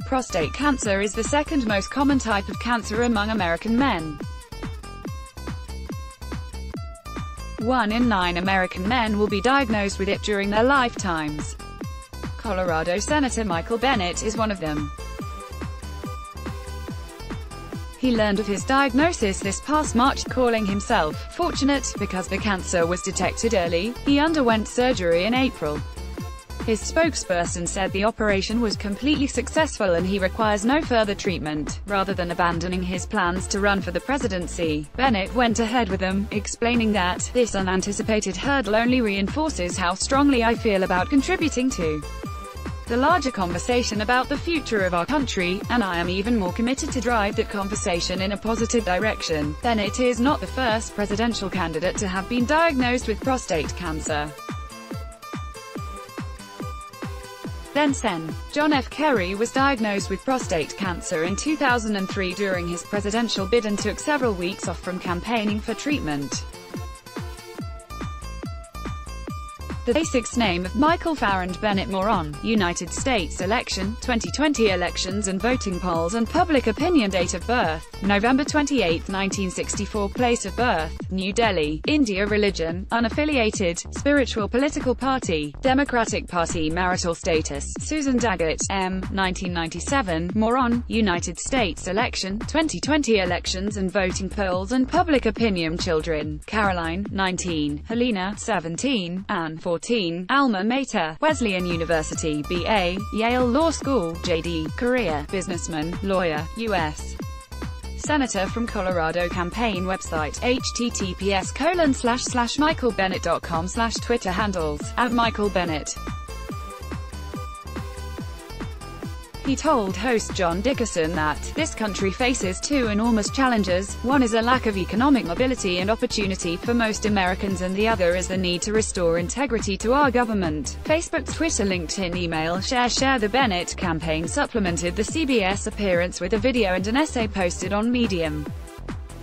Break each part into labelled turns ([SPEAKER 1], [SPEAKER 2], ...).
[SPEAKER 1] Prostate cancer is the second most common type of cancer among American men. 1 in 9 American men will be diagnosed with it during their lifetimes. Colorado Senator Michael Bennet is one of them. He learned of his diagnosis this past March, calling himself fortunate because the cancer was detected early. He underwent surgery in April. His spokesperson said the operation was completely successful and he requires no further treatment. Rather than abandoning his plans to run for the presidency, Bennet went ahead with them, explaining that, "This unanticipated hurdle only reinforces how strongly I feel about contributing to the larger conversation about the future of our country, and I am even more committed to drive that conversation in a positive direction." Bennet is not the first presidential candidate to have been diagnosed with prostate cancer. Then Sen. John F. Kerry was diagnosed with prostate cancer in 2003 during his presidential bid and took several weeks off from campaigning for treatment. The basic name of Michael Farrand Bennet Moron, United States election, 2020 elections and voting polls and public opinion. Date of birth, November 28, 1964. Place of birth, New Delhi, India. Religion, unaffiliated. Spiritual political party, Democratic Party. Marital status, Susan Daggett, M. 1997. Moron, United States election, 2020 elections and voting polls and public opinion. Children, Caroline, 19, Helena, 17, Anne, 14. Alma mater, Wesleyan University, B.A., Yale Law School, J.D., career, businessman, lawyer, U.S. Senator from Colorado. Campaign website, https://michaelbennet.com/ Twitter handles, @MichaelBennet. He told host John Dickerson that, "This country faces two enormous challenges. One is a lack of economic mobility and opportunity for most Americans, and the other is the need to restore integrity to our government." Facebook, Twitter, LinkedIn, email, share. The Bennet campaign supplemented the CBS appearance with a video and an essay posted on Medium.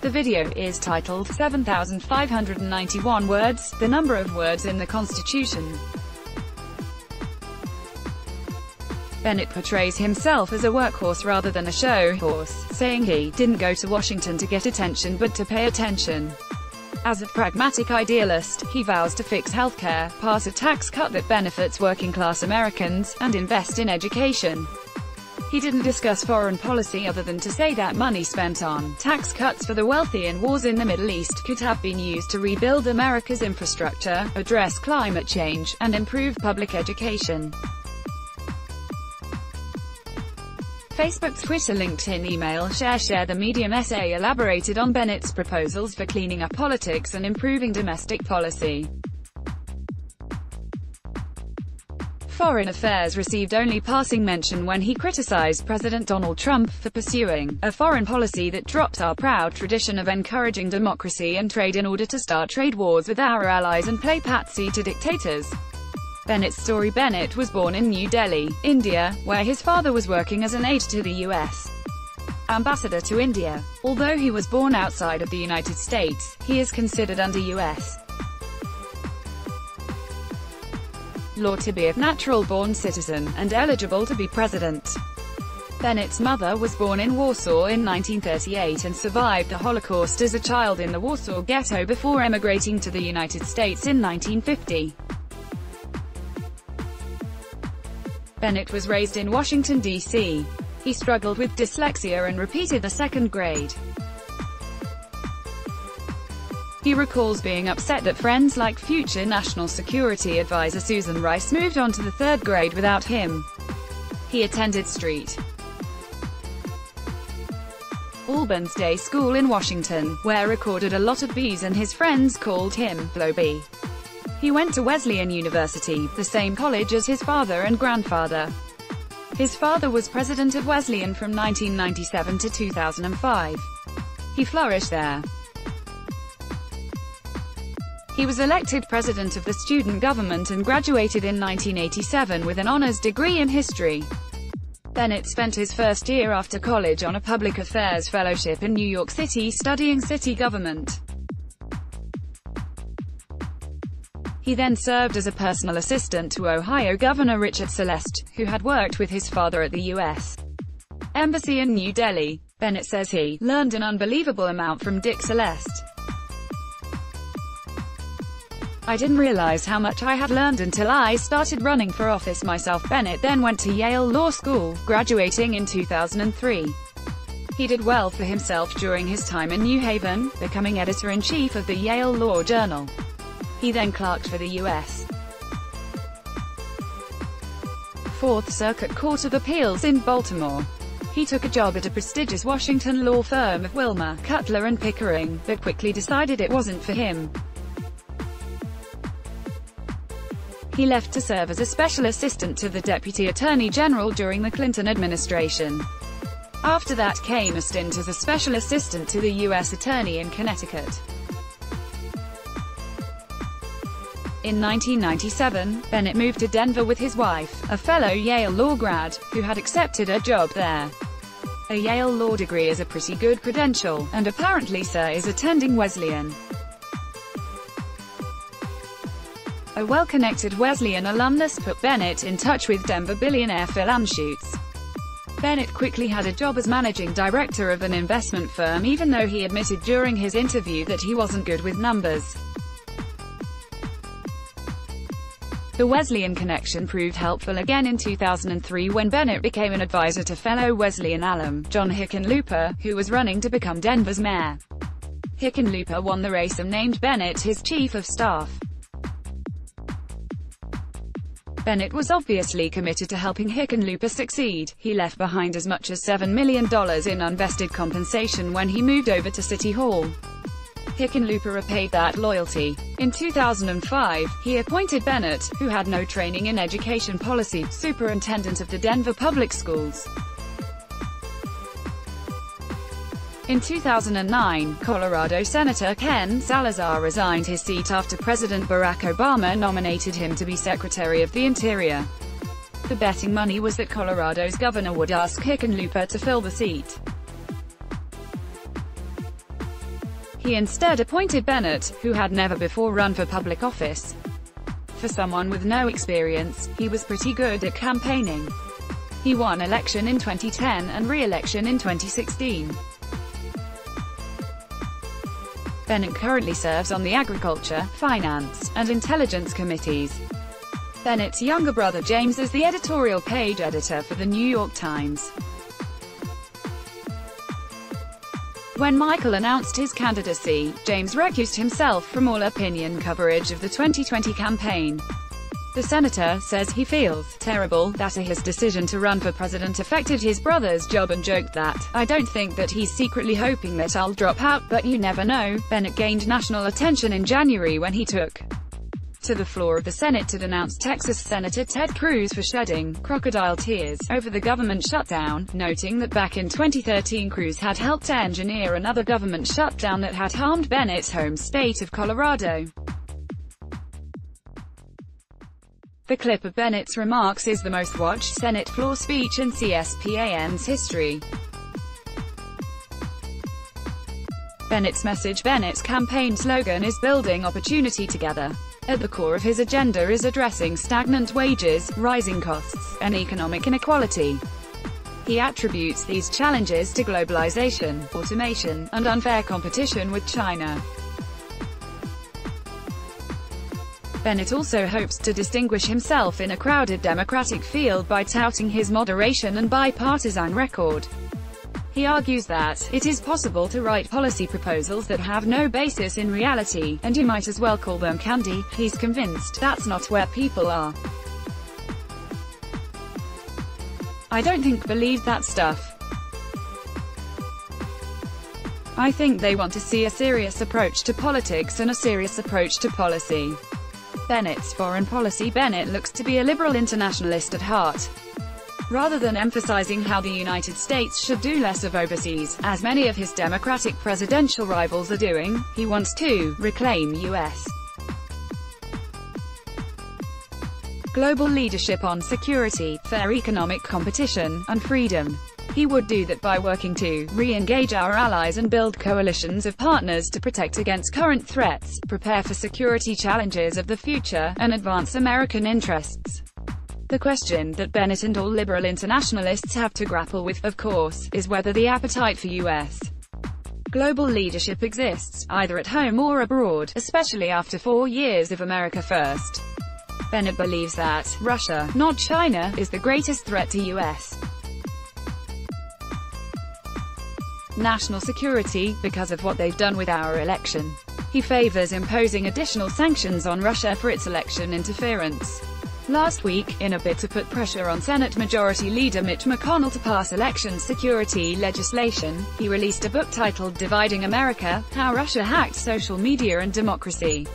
[SPEAKER 1] The video is titled 7,591 Words, the number of words in the Constitution. Bennet portrays himself as a workhorse rather than a show horse, saying he didn't go to Washington to get attention but to pay attention. As a pragmatic idealist, he vows to fix healthcare, pass a tax cut that benefits working-class Americans, and invest in education. He didn't discuss foreign policy other than to say that money spent on tax cuts for the wealthy and wars in the Middle East could have been used to rebuild America's infrastructure, address climate change, and improve public education. Facebook, Twitter, LinkedIn, email, share. The Medium essay elaborated on Bennet's proposals for cleaning up politics and improving domestic policy. Foreign affairs received only passing mention when he criticized President Donald Trump for pursuing a foreign policy that dropped our proud tradition of encouraging democracy and trade in order to start trade wars with our allies and play patsy to dictators. Bennet's story. Bennet was born in New Delhi, India, where his father was working as an aide to the U.S. ambassador to India. Although he was born outside of the United States, he is considered under U.S. law to be a natural-born citizen, and eligible to be president. Bennet's mother was born in Warsaw in 1938 and survived the Holocaust as a child in the Warsaw Ghetto before emigrating to the United States in 1950. Bennet was raised in Washington, D.C. He struggled with dyslexia and repeated the second grade. He recalls being upset that friends like future National Security Advisor Susan Rice moved on to the third grade without him. He attended St. Albans Day School in Washington, where recorded a lot of B's, and his friends called him Blow B. He went to Wesleyan University, the same college as his father and grandfather. His father was president of Wesleyan from 1997 to 2005. He flourished there. He was elected president of the student government and graduated in 1987 with an honors degree in history. Bennet spent his first year after college on a public affairs fellowship in New York City studying city government. He then served as a personal assistant to Ohio Governor Richard Celeste, who had worked with his father at the U.S. embassy in New Delhi. Bennet says he learned an unbelievable amount from Dick Celeste. I didn't realize how much I had learned until I started running for office myself. Bennet then went to Yale Law School, graduating in 2003. He did well for himself during his time in New Haven, becoming editor-in-chief of the Yale Law Journal. He then clerked for the U.S. Fourth Circuit Court of Appeals in Baltimore. He took a job at a prestigious Washington law firm of Wilmer, Cutler and Pickering, but quickly decided it wasn't for him. He left to serve as a special assistant to the Deputy Attorney General during the Clinton administration. After that came a stint as a special assistant to the U.S. Attorney in Connecticut. In 1997, Bennet moved to Denver with his wife, a fellow Yale law grad, who had accepted a job there. A Yale law degree is a pretty good credential, and apparently Sir is attending Wesleyan. A well-connected Wesleyan alumnus put Bennet in touch with Denver billionaire Phil Anschutz. Bennet quickly had a job as managing director of an investment firm, even though he admitted during his interview that he wasn't good with numbers. The Wesleyan connection proved helpful again in 2003 when Bennet became an advisor to fellow Wesleyan alum, John Hickenlooper, who was running to become Denver's mayor. Hickenlooper won the race and named Bennet his chief of staff. Bennet was obviously committed to helping Hickenlooper succeed. He left behind as much as $7 million in unvested compensation when he moved over to City Hall. Hickenlooper repaid that loyalty. In 2005, he appointed Bennet, who had no training in education policy, superintendent of the Denver Public Schools. In 2009, Colorado Senator Ken Salazar resigned his seat after President Barack Obama nominated him to be Secretary of the Interior. The betting money was that Colorado's governor would ask Hickenlooper to fill the seat. He instead appointed Bennet, who had never before run for public office. For someone with no experience, he was pretty good at campaigning. He won election in 2010 and re-election in 2016. Bennet currently serves on the Agriculture, Finance, and Intelligence Committees. Bennet's younger brother James is the editorial page editor for The New York Times. When Michael announced his candidacy, James recused himself from all opinion coverage of the 2020 campaign. The senator says he feels terrible that his decision to run for president affected his brother's job and joked that, "I don't think that he's secretly hoping that I'll drop out, but you never know." Bennet gained national attention in January when he took to the floor of the Senate to denounce Texas Senator Ted Cruz for shedding crocodile tears over the government shutdown, noting that back in 2013 Cruz had helped engineer another government shutdown that had harmed Bennet's home state of Colorado. The clip of Bennett's remarks is the most watched Senate floor speech in CSPAN's history. Bennett's message. Bennett's campaign slogan is "Building Opportunity Together." At the core of his agenda is addressing stagnant wages, rising costs, and economic inequality. He attributes these challenges to globalization, automation, and unfair competition with China. Bennet also hopes to distinguish himself in a crowded Democratic field by touting his moderation and bipartisan record. He argues that it is possible to write policy proposals that have no basis in reality, and you might as well call them candy. He's convinced that's not where people are. "I don't believe that stuff. I think they want to see a serious approach to politics and a serious approach to policy." Bennett's foreign policy. Bennet looks to be a liberal internationalist at heart. Rather than emphasizing how the United States should do less of overseas, as many of his Democratic presidential rivals are doing, he wants to reclaim U.S. global leadership on security, fair economic competition, and freedom. He would do that by working to re-engage our allies and build coalitions of partners to protect against current threats, prepare for security challenges of the future, and advance American interests. The question that Bennet and all liberal internationalists have to grapple with, of course, is whether the appetite for U.S. global leadership exists, either at home or abroad, especially after 4 years of America First. Bennet believes that Russia, not China, is the greatest threat to U.S. national security, because of what they've done with our election. He favors imposing additional sanctions on Russia for its election interference. Last week, in a bid to put pressure on Senate Majority Leader Mitch McConnell to pass election security legislation, he released a book titled Dividing America: How Russia Hacked Social Media and Democracy.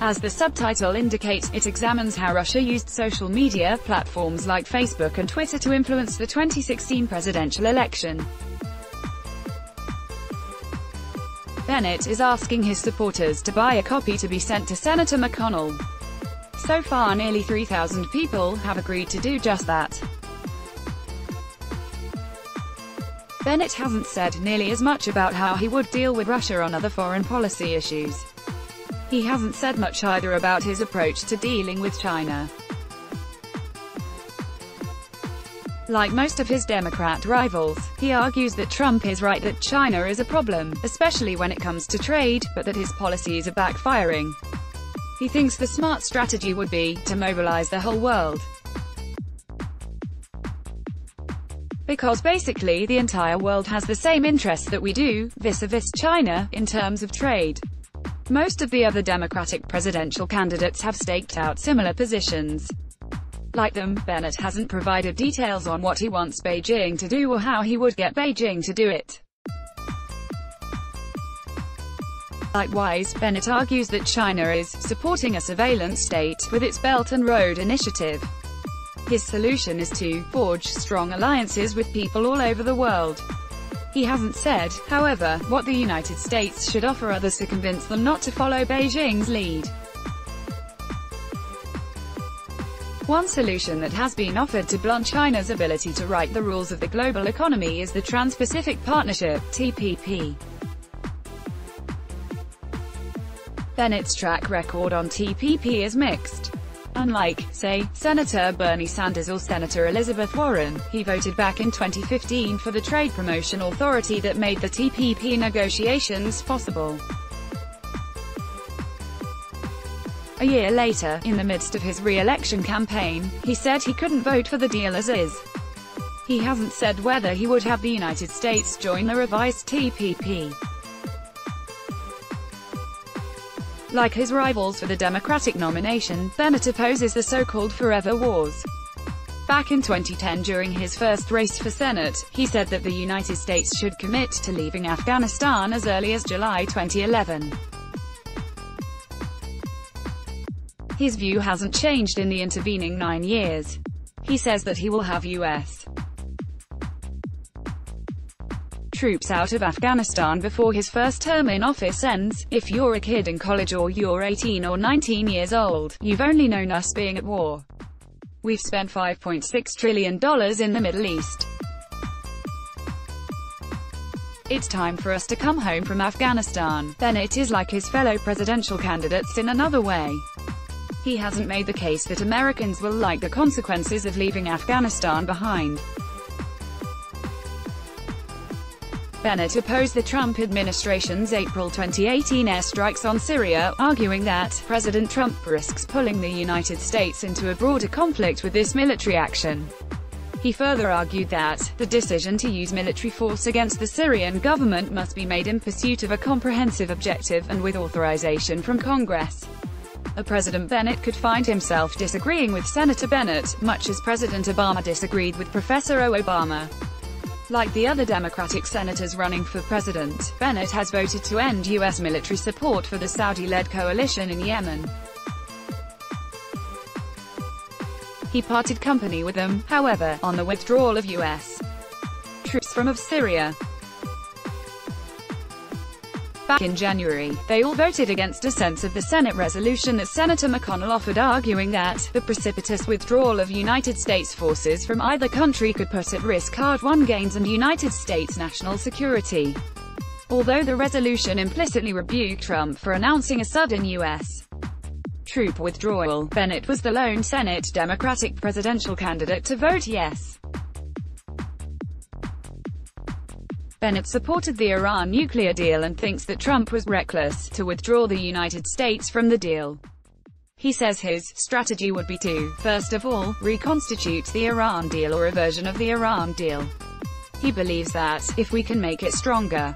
[SPEAKER 1] As the subtitle indicates, it examines how Russia used social media platforms like Facebook and Twitter to influence the 2016 presidential election. Bennet is asking his supporters to buy a copy to be sent to Senator McConnell. So far, nearly 3,000 people have agreed to do just that. Bennet hasn't said nearly as much about how he would deal with Russia on other foreign policy issues. He hasn't said much either about his approach to dealing with China. Like most of his Democrat rivals, he argues that Trump is right that China is a problem, especially when it comes to trade, but that his policies are backfiring. He thinks the smart strategy would be to mobilize the whole world. Because basically the entire world has the same interests that we do, vis-a-vis China, in terms of trade. Most of the other Democratic presidential candidates have staked out similar positions. Like them, Bennet hasn't provided details on what he wants Beijing to do or how he would get Beijing to do it. Likewise, Bennet argues that China is supporting a surveillance state with its Belt and Road Initiative. His solution is to forge strong alliances with people all over the world. He hasn't said, however, what the United States should offer others to convince them not to follow Beijing's lead. One solution that has been offered to blunt China's ability to write the rules of the global economy is the Trans-Pacific Partnership, TPP. Bennet's track record on TPP is mixed. Unlike, say, Senator Bernie Sanders or Senator Elizabeth Warren, he voted back in 2015 for the trade promotion authority that made the TPP negotiations possible. A year later, in the midst of his re-election campaign, he said he couldn't vote for the deal as is. He hasn't said whether he would have the United States join the revised TPP. Like his rivals for the Democratic nomination, Bennet opposes the so-called forever wars. Back in 2010 during his first race for Senate, he said that the United States should commit to leaving Afghanistan as early as July 2011. His view hasn't changed in the intervening 9 years. He says that he will have U.S. troops out of Afghanistan before his first term in office ends. If you're a kid in college or you're 18 or 19 years old, you've only known us being at war. We've spent $5.6 trillion in the Middle East. It's time for us to come home from Afghanistan. Bennet is like his fellow presidential candidates in another way. He hasn't made the case that Americans will like the consequences of leaving Afghanistan behind. Bennet opposed the Trump administration's April 2018 airstrikes on Syria, arguing that President Trump risks pulling the United States into a broader conflict with this military action. He further argued that the decision to use military force against the Syrian government must be made in pursuit of a comprehensive objective and with authorization from Congress. President Bennet could find himself disagreeing with Senator Bennet, much as President Obama disagreed with Professor Obama. Like the other Democratic senators running for president, Bennet has voted to end U.S. military support for the Saudi-led coalition in Yemen. He parted company with them, however, on the withdrawal of U.S. troops from Syria. Back in January, they all voted against a sense of the Senate resolution that Senator McConnell offered, arguing that the precipitous withdrawal of United States forces from either country could put at risk hard-won gains and United States national security. Although the resolution implicitly rebuked Trump for announcing a sudden U.S. troop withdrawal. Bennet was the lone Senate Democratic presidential candidate to vote yes. Bennet supported the Iran nuclear deal and thinks that Trump was reckless to withdraw the United States from the deal. He says his strategy would be to, first of all, reconstitute the Iran deal or a version of the Iran deal. He believes that, if we can make it stronger,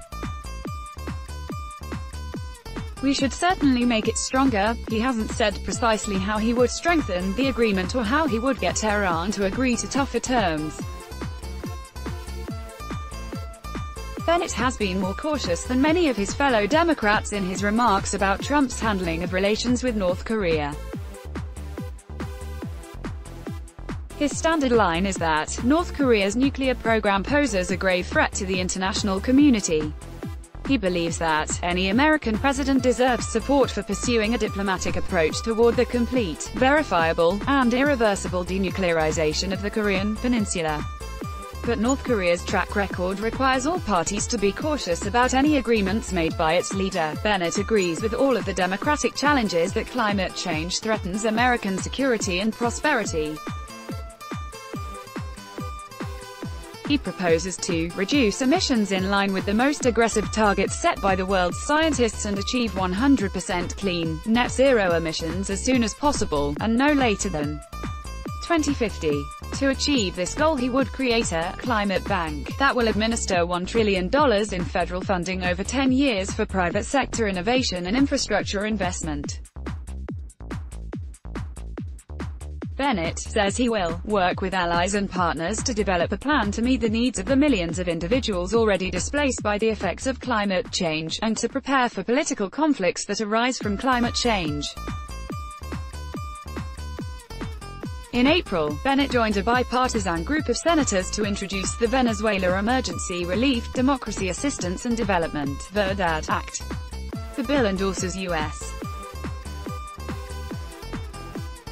[SPEAKER 1] we should certainly make it stronger. He hasn't said precisely how he would strengthen the agreement or how he would get Tehran to agree to tougher terms. Bennet has been more cautious than many of his fellow Democrats in his remarks about Trump's handling of relations with North Korea. His standard line is that North Korea's nuclear program poses a grave threat to the international community. He believes that any American president deserves support for pursuing a diplomatic approach toward the complete, verifiable, and irreversible denuclearization of the Korean Peninsula. But North Korea's track record requires all parties to be cautious about any agreements made by its leader. Bennet agrees with all of the Democratic challenges that climate change threatens American security and prosperity. He proposes to reduce emissions in line with the most aggressive targets set by the world's scientists and achieve 100% clean, net zero emissions as soon as possible, and no later than 2050. To achieve this goal, he would create a climate bank that will administer $1 trillion in federal funding over 10 years for private sector innovation and infrastructure investment. Bennet says he will work with allies and partners to develop a plan to meet the needs of the millions of individuals already displaced by the effects of climate change, and to prepare for political conflicts that arise from climate change. In April, Bennet joined a bipartisan group of senators to introduce the Venezuela Emergency Relief, Democracy Assistance and Development (VERDAD) Act. The bill endorses U.S.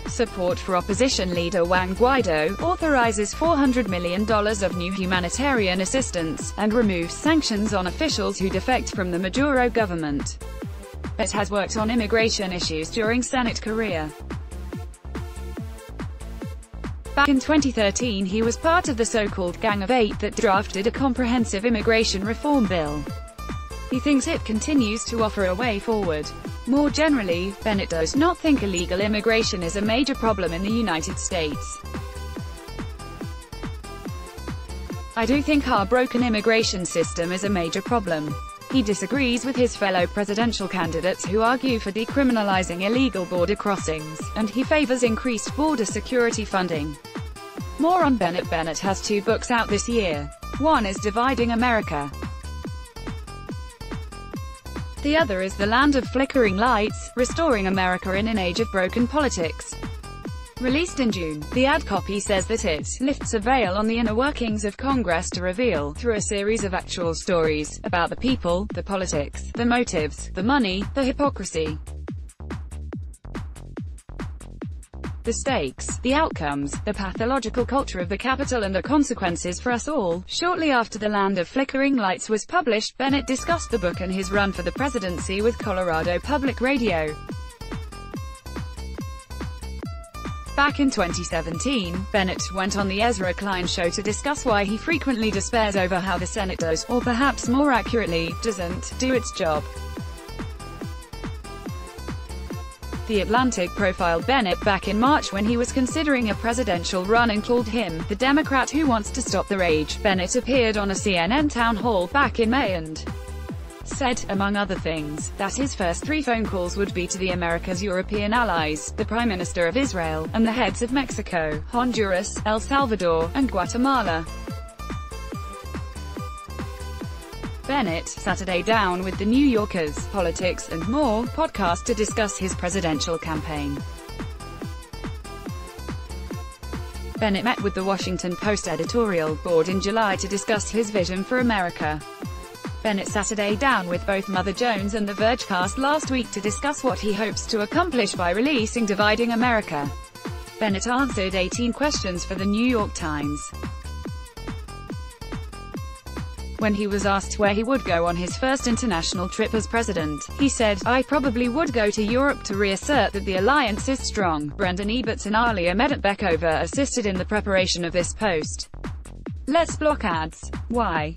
[SPEAKER 1] support for opposition leader Juan Guaido, authorizes $400 million of new humanitarian assistance, and removes sanctions on officials who defect from the Maduro government. Bennet has worked on immigration issues during Senate career. Back in 2013 he was part of the so-called Gang of Eight that drafted a comprehensive immigration reform bill. He thinks it continues to offer a way forward. More generally, Bennet does not think illegal immigration is a major problem in the United States. "I do think our broken immigration system is a major problem." He disagrees with his fellow presidential candidates who argue for decriminalizing illegal border crossings, and he favors increased border security funding. More on Bennet. Bennet has 2 books out this year. One is Dividing America. The other is The Land of Flickering Lights, Restoring America in an Age of Broken Politics. Released in June, the ad copy says that it lifts a veil on the inner workings of Congress to reveal, through a series of actual stories, about the people, the politics, the motives, the money, the hypocrisy, the stakes, the outcomes, the pathological culture of the Capitol and the consequences for us all. Shortly after The Land of Flickering Lights was published, Bennet discussed the book and his run for the presidency with Colorado Public Radio. Back in 2017, Bennet went on the Ezra Klein Show to discuss why he frequently despairs over how the Senate does, or perhaps more accurately, doesn't, do its job. The Atlantic profiled Bennet back in March when he was considering a presidential run and called him the Democrat who wants to stop the rage. Bennet appeared on a CNN town hall back in May and said, among other things, that his first 3 phone calls would be to the America's European allies, the Prime Minister of Israel, and the heads of Mexico, Honduras, El Salvador, and Guatemala. Bennet, Saturday Down with the New Yorker's Politics and More podcast to discuss his presidential campaign. Bennet met with the Washington Post editorial board in July to discuss his vision for America. Bennet Saturday Down with both Mother Jones and the Vergecast last week to discuss what he hopes to accomplish by releasing Dividing America. Bennet answered 18 questions for the New York Times. When he was asked where he would go on his first international trip as president, he said, "I probably would go to Europe to reassert that the alliance is strong." Brendan Eberts and Alia Medetbekova assisted in the preparation of this post. Let's block ads. Why?